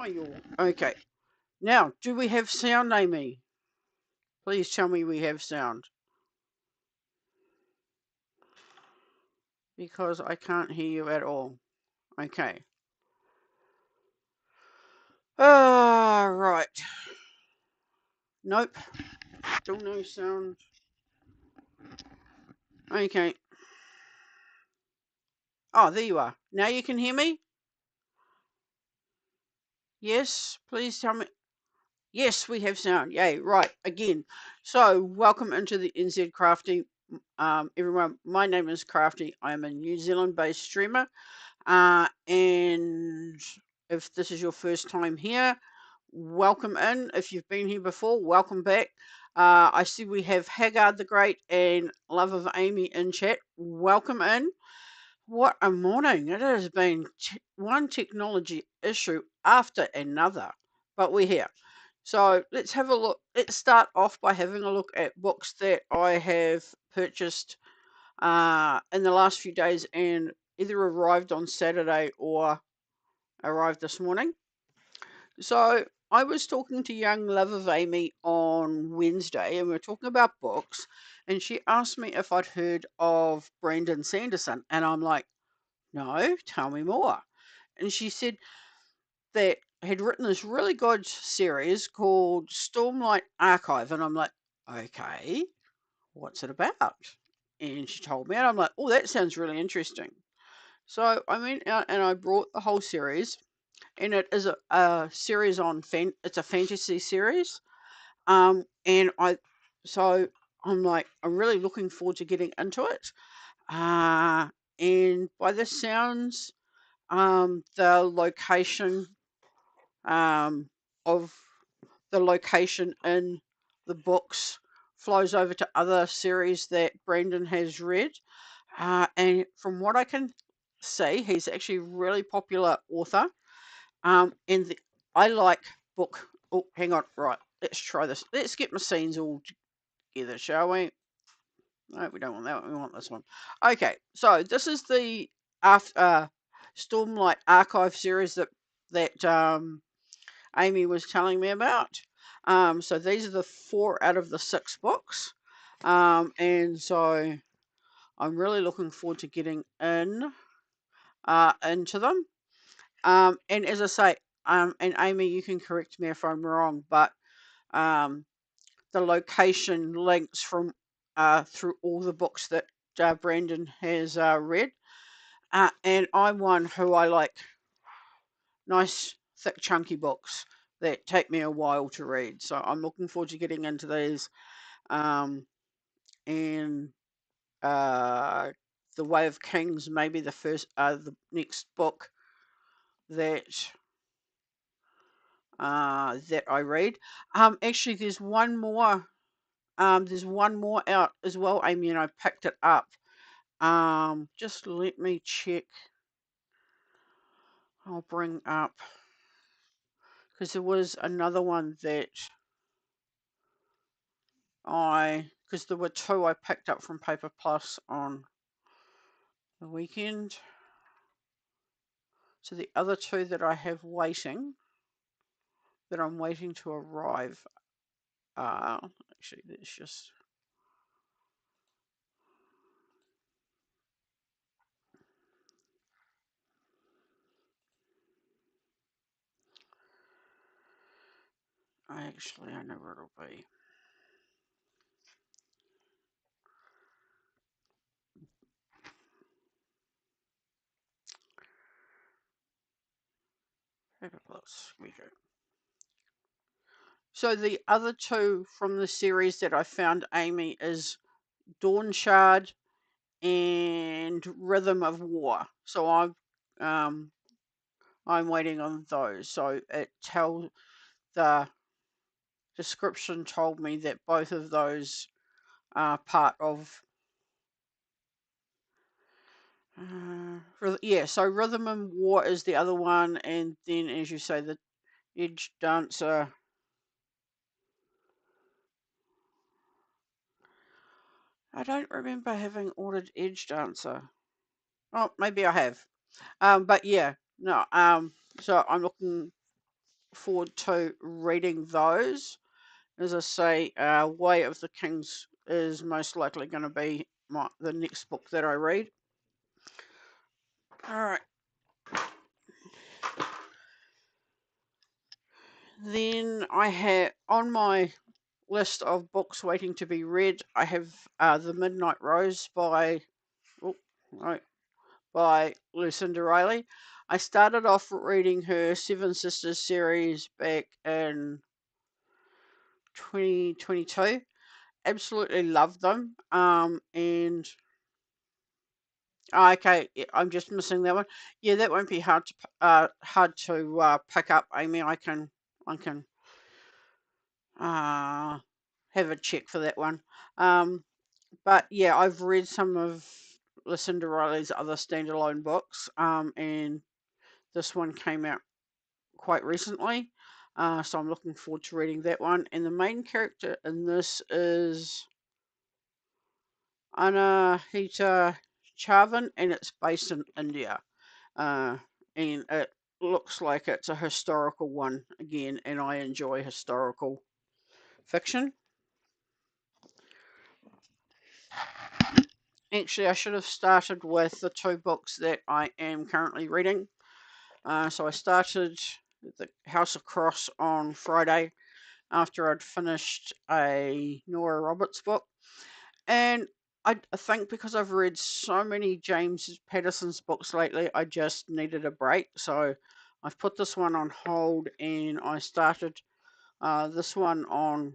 Oh, you okay. Now, do we have sound, Amy? Please tell me we have sound. Because I can't hear you at all. Okay. Right. Nope. Still no sound. Okay. Oh, there you are. Now you can hear me? Yes, please tell me. Yes, we have sound. Yay, right, again. So, welcome into the NZ Crafty. Everyone, my name is Crafty. I'm a New Zealand based streamer. And if this is your first time here, welcome in. If you've been here before, welcome back. I see we have Haggard the Great and Love of Amy in chat. Welcome in. What a morning. It has been one technology issue after another, but we're here. So let's have a look. Let's start off by having a look at books that I have purchased in the last few days and either arrived on Saturday or arrived this morning. So I was talking to young Love of Amy on Wednesday, and we were talking about books, and she asked me if I'd heard of Brandon Sanderson, and I'm like, no, tell me more. And she said that had written this really good series called Stormlight Archive, and I'm like, okay, what's it about? And she told me, and I'm like, oh, that sounds really interesting. So I went out and I brought the whole series, and it is a series on it's a fantasy series. And so I'm like, I'm really looking forward to getting into it. And by the sounds, the location um, of the location in the books flows over to other series that Brandon has read. And from what I can see, he's actually a really popular author. And I like book. Oh, hang on. Right. Let's try this. Let's get my scenes all together, shall we? No, we don't want that one. We want this one. Okay. So this is the after Stormlight Archive series that Amy was telling me about. So these are the 4 out of the 6 books. And so I'm really looking forward to getting into them. And as I say, and Amy, you can correct me if I'm wrong, but um, the location links from through all the books that Brandon has read. And I'm one who I like nice, thick, chunky books that take me a while to read. So I'm looking forward to getting into these. Um, and uh, The Way of Kings, maybe the next book that that I read. Actually, there's one more. There's one more out as well, Amy, and I picked it up. Just let me check. I'll bring up because there was another one that because there were 2 I picked up from Paper Plus on the weekend. So the other 2 that I have waiting, that I'm waiting to arrive, actually, let's just. I know where it'll be. Paper Plus, here we go. So the other 2 from the series that I found, Amy, is Dawn Shard and Rhythm of War. So I'm waiting on those. So the description told me that both of those are part of. Yeah, so Rhythm and War is the other one, and then, as you say, the Edge Dancer. I don't remember having ordered Edge Dancer. Oh, maybe I have. But yeah, no. So I'm looking forward to reading those. As I say, Way of the Kings is most likely going to be the next book that I read. All right. Then I have on my list of books waiting to be read, I have The Midnight Rose by Lucinda Riley. I started off reading her Seven Sisters series back in 2022. Absolutely loved them. And okay, I'm just missing that one. Yeah, that won't be hard to pick up, Amy. I can uh have a check for that one. Um, but yeah, I've read some of Lucinda Riley's other standalone books, and this one came out quite recently. So I'm looking forward to reading that one. And the main character in this is Anahita Chavan, and it's based in India. Uh, and it looks like it's a historical one again, and I enjoy historical fiction. Actually, I should have started with the two books that I am currently reading. So I started The House of Cross on Friday after I'd finished a Nora Roberts book. And I think because I've read so many James Patterson's books lately, I just needed a break. So I've put this one on hold, and I started this one on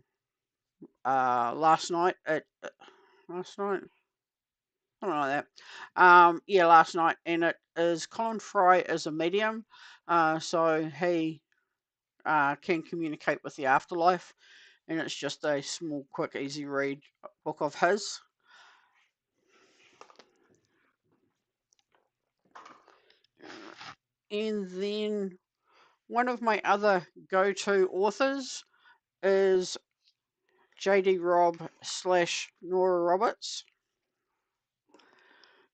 last night last night, something like that. Yeah, last night, and it is Colin Fry as a medium, so he can communicate with the afterlife, and it's just a small, quick, easy read book of his. And then one of my other go-to authors is J.D. Robb slash Nora Roberts.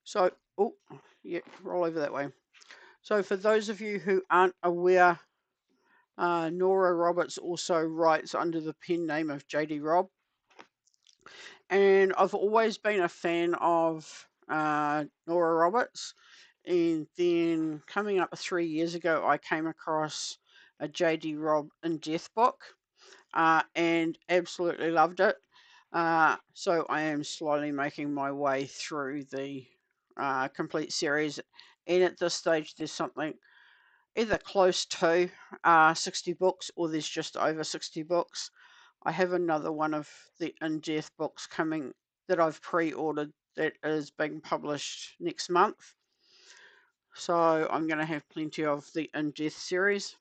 So, oh, yeah, roll over that way. So, for those of you who aren't aware, Nora Roberts also writes under the pen name of J.D. Robb. And I've always been a fan of Nora Roberts. And then coming up 3 years ago, I came across a J.D. Robb in Death book and absolutely loved it. So I am slowly making my way through the complete series. And at this stage, there's something either close to 60 books, or there's just over 60 books. I have another one of the In Death books coming that I've pre-ordered that is being published next month. So I'm going to have plenty of the In Death series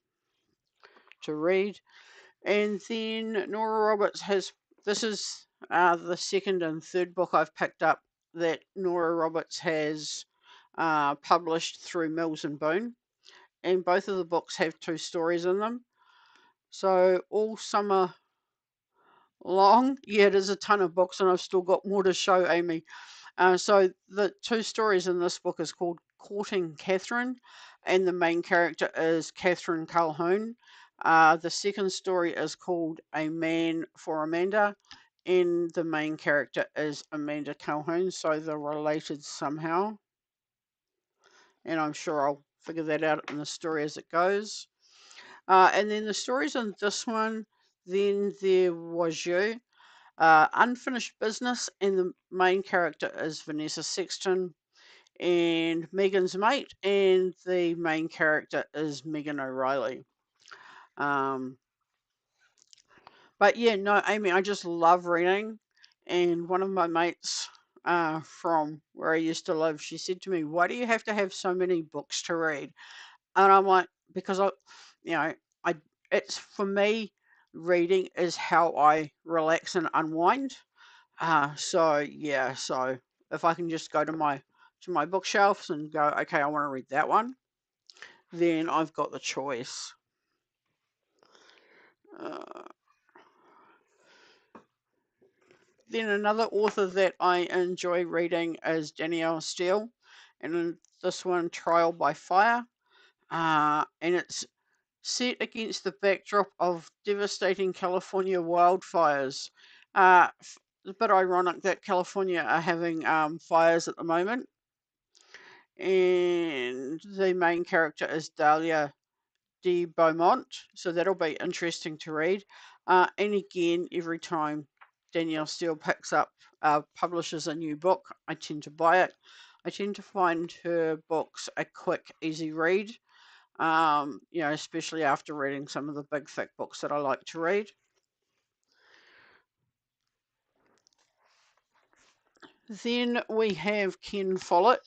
to read. And then Nora Roberts has, this is the second and third book I've picked up that Nora Roberts has published through Mills and Boon. And both of the books have two stories in them. So all summer long, yeah, there's a ton of books, and I've still got more to show, Amy. So the two stories in this book is called Courting Catherine, and the main character is Catherine Calhoun. The second story is called A Man for Amanda, and the main character is Amanda Calhoun, so they're related somehow. And I'm sure I'll figure that out in the story as it goes. And then the stories in this one, Then There Was You, Unfinished Business, and the main character is Vanessa Sexton, and Megan's mate, and the main character is Megan O'Reilly. Um, but yeah, no, Amy, I just love reading. And one of my mates from where I used to live, she said to me, "Why do you have to have so many books to read?" And I'm like, because you know, I, it's for me, reading is how I relax and unwind. So yeah, so if I can just go to my bookshelves and go, okay, I want to read that one, then I've got the choice. Uh, then another author that I enjoy reading is Danielle Steele, and this one, Trial by Fire, and it's set against the backdrop of devastating California wildfires. It's a bit ironic that California are having fires at the moment, and the main character is Dahlia de Beaumont, so that'll be interesting to read. And again, every time Danielle Steele publishes a new book, I tend to buy it. I tend to find her books a quick, easy read, especially after reading some of the big, thick books that I like to read. Then we have Ken Follett.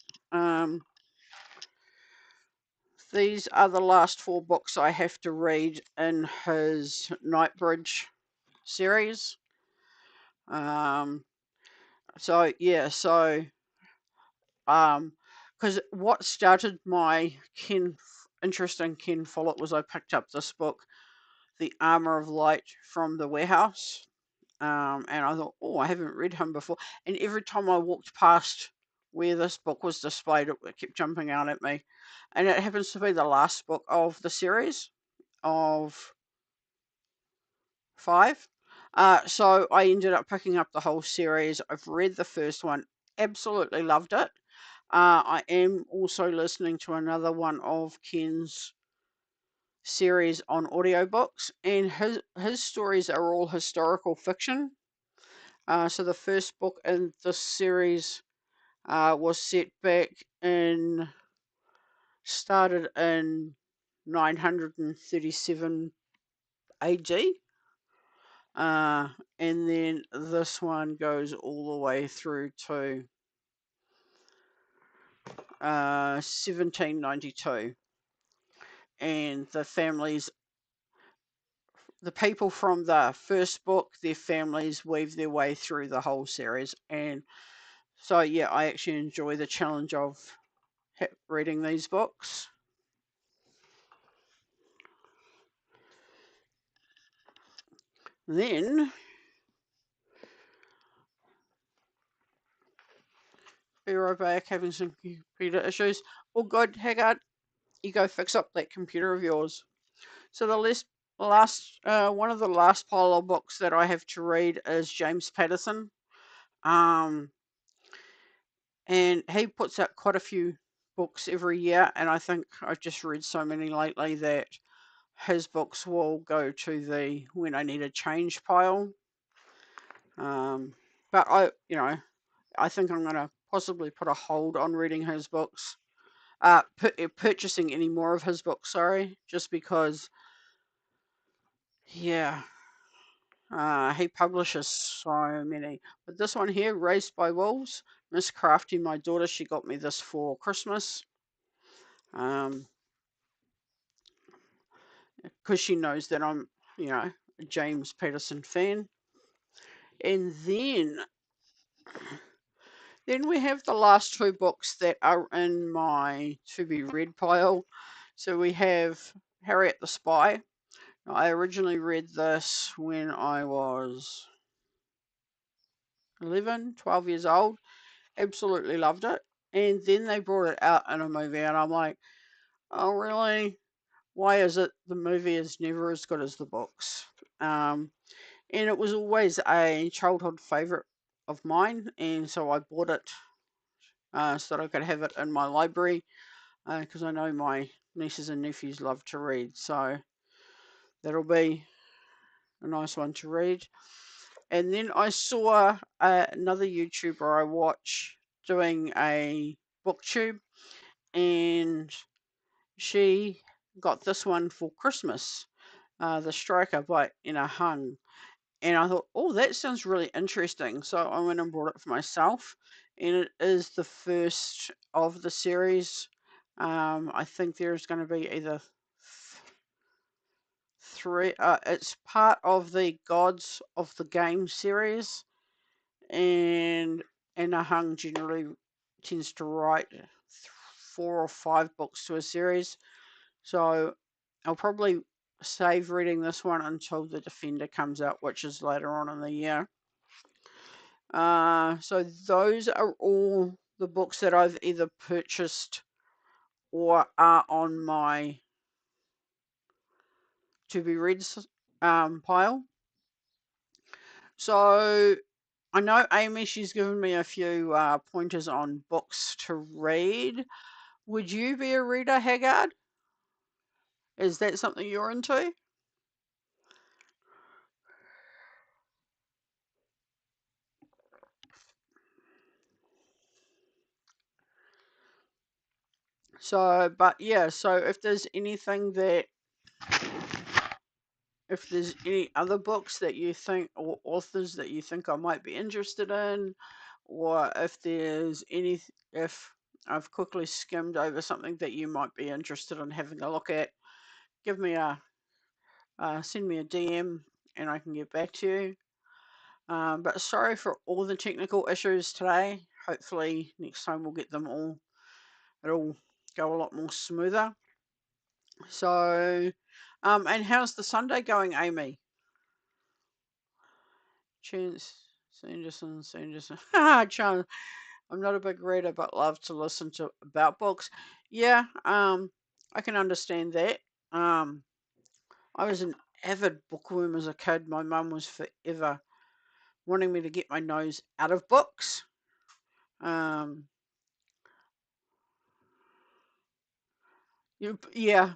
These are the last 4 books I have to read in his Nightbridge series. Because what started my interest in Ken Follett was I picked up this book, The Armor of Light, from the warehouse. And I thought, oh, I haven't read him before. And every time I walked past where this book was displayed, it kept jumping out at me. And it happens to be the last book of the series of 5. So I ended up picking up the whole series. I've read the first one, absolutely loved it. I am also listening to another one of Ken's series on audiobooks, and his stories are all historical fiction. So the first book in this series was started in 937 AD. And then this one goes all the way through to 1792. And the people from the first book, their families weave their way through the whole series. And so, yeah, I actually enjoy the challenge of reading these books. Then, be right back, having some computer issues. Oh, good, Haggard, you go fix up that computer of yours. So one of the last pile of books that I have to read is James Patterson. And he puts out quite a few books every year, and I think I've just read so many lately that his books will go to the when I need a change pile. But I think I'm going to possibly put a hold on reading his books, purchasing any more of his books, sorry, just because, yeah, he publishes so many. But this one here, Raised by Wolves, Miss Crafty, my daughter, she got me this for Christmas. Because she knows that I'm, a James Patterson fan. And then we have the last 2 books that are in my to be read pile. So we have Harriet the Spy. Now, I originally read this when I was 11, 12 years old. Absolutely loved it. And then they brought it out in a movie, and I'm like, oh, really? Why is it the movie is never as good as the books? And it was always a childhood favourite of mine, and so I bought it so that I could have it in my library because I know my nieces and nephews love to read, so that'll be a nice one to read. And then I saw another YouTuber I watch doing a Booktube, and she got this one for Christmas, The Striker by Enna Hung. And I thought, oh, that sounds really interesting. So I went and bought it for myself. And it is the first of the series. I think there's going to be either 3. It's part of the Gods of the Game series. And Anna Hung generally tends to write 4 or 5 books to a series. So I'll probably save reading this one until The Defender comes out, which is later on in the year. So those are all the books that I've either purchased or are on my to be read pile. So I know Amy, she's given me a few pointers on books to read. Would you be a reader, Haggard? Is that something you're into? So, but yeah, so if there's anything that, if there's any other books that you think, or authors that you think I might be interested in, or if there's any, if I've quickly skimmed over something that you might be interested in having a look at, give me a, send me a DM and I can get back to you. But sorry for all the technical issues today. Hopefully next time we'll get them all, it'll go a lot more smoother. So, and how's the Sunday going, Amy? Chance Sanderson. Chance. I'm not a big reader, but love to listen to about books. Yeah, I can understand that. Um, I was an avid bookworm as a kid. My mum was forever wanting me to get my nose out of books. Um, yeah,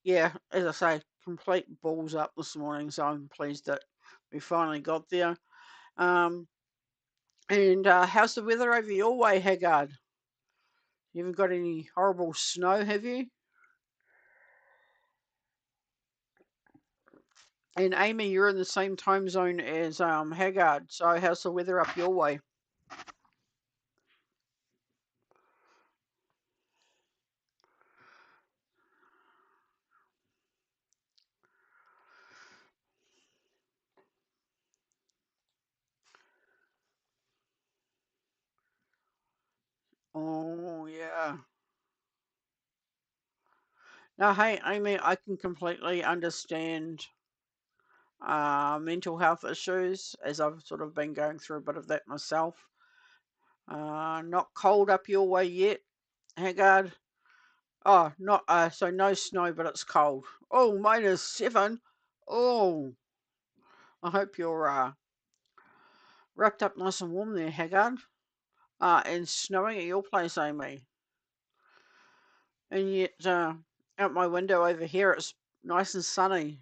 yeah, as I say, complete balls up this morning, so I'm pleased that we finally got there. Um, and how's the weather over your way, Haggard? You haven't got any horrible snow, have you? And Amy, you're in the same time zone as Haggard, so how's the weather up your way? Oh yeah. Now, hey, Amy, I can completely understand mental health issues as I've sort of been going through a bit of that myself. Not cold up your way yet, Haggard? Oh, not so no snow, but it's cold. Oh, -7. Oh, I hope you're wrapped up nice and warm there, Haggard. And snowing at your place, Amy. And yet, out my window over here, it's nice and sunny.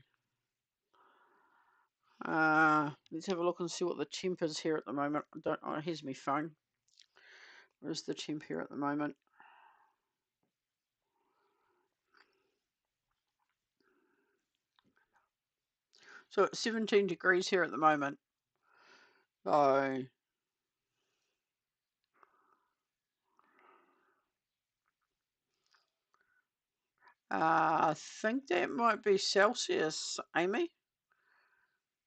Let's have a look and see what the temp is here at the moment. I don't. Oh, here's my phone. Where's the temp here at the moment? So it's 17 degrees here at the moment. So I think that might be Celsius, Amy,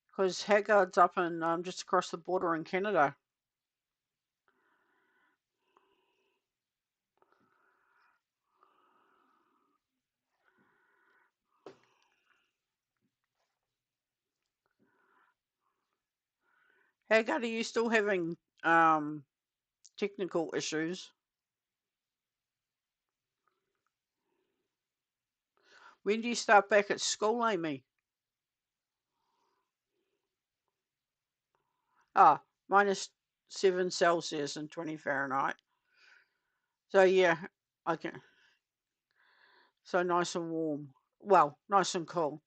because Haggard's up in just across the border in Canada. Haggard, are you still having technical issues? When do you start back at school, Amy? Ah, -7 Celsius and 20 Fahrenheit. So yeah, I can. So nice and warm. Well, nice and cool.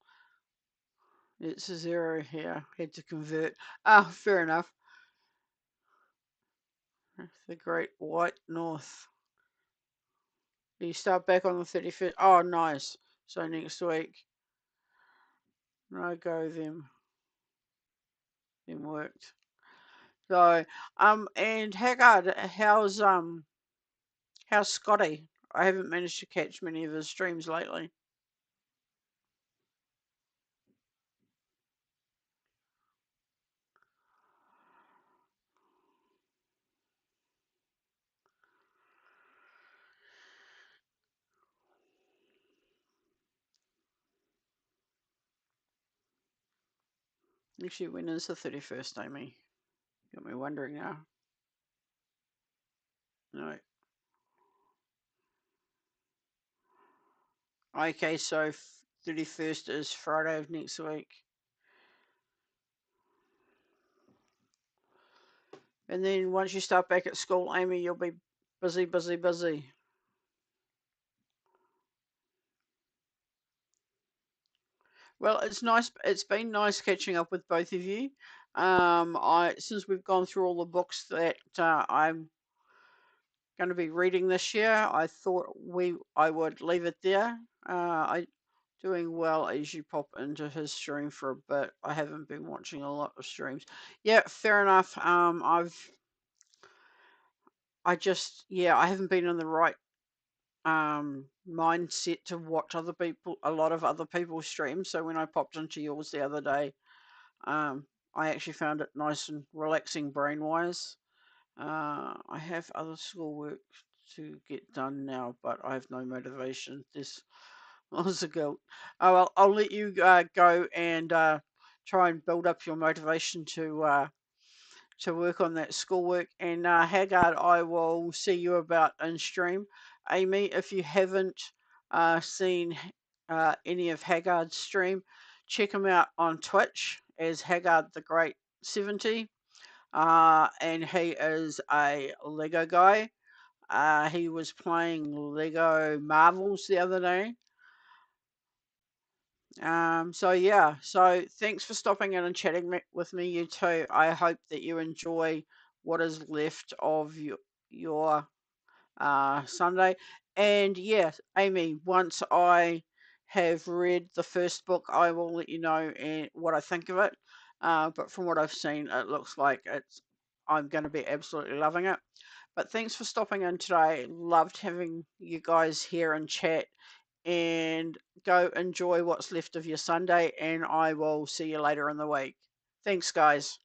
It's a 0 here. Had to convert. Ah, fair enough. The Great White North. You start back on the 31st. Oh, nice. So next week. No go them worked. So and Haggard, how's Scotty? I haven't managed to catch many of his streams lately. Actually, when is the 31st, Amy? Got me wondering now. No. Okay, so 31st is Friday of next week. And then once you start back at school, Amy, you'll be busy, busy, busy. Well, it's nice. It's been nice catching up with both of you. I since we've gone through all the books that I'm going to be reading this year, I thought I would leave it there. I doing well as you pop into his stream for a bit. I haven't been watching a lot of streams. Yeah, fair enough. I haven't been in the right mindset to watch a lot of other people's streams. So when I popped into yours the other day, I actually found it nice and relaxing brain wise. I have other schoolwork to get done now, but I have no motivation. This was a guilt. Oh, well, I'll let you go and try and build up your motivation to work on that schoolwork. And Haggard, I will see you about in stream. Amy, if you haven't seen any of Haggard's stream, check him out on Twitch as Haggard the Great 70. And he is a Lego guy. He was playing Lego Marvels the other day. So yeah, so thanks for stopping in and chatting with me, you two. I hope that you enjoy what is left of your Sunday. And yes, Amy, once I have read the first book, I will let you know what I think of it. But from what I've seen, it looks like I'm going to be absolutely loving it. But thanks for stopping in today. Loved having you guys here and chat. And go enjoy what's left of your Sunday. And I will see you later in the week. Thanks, guys.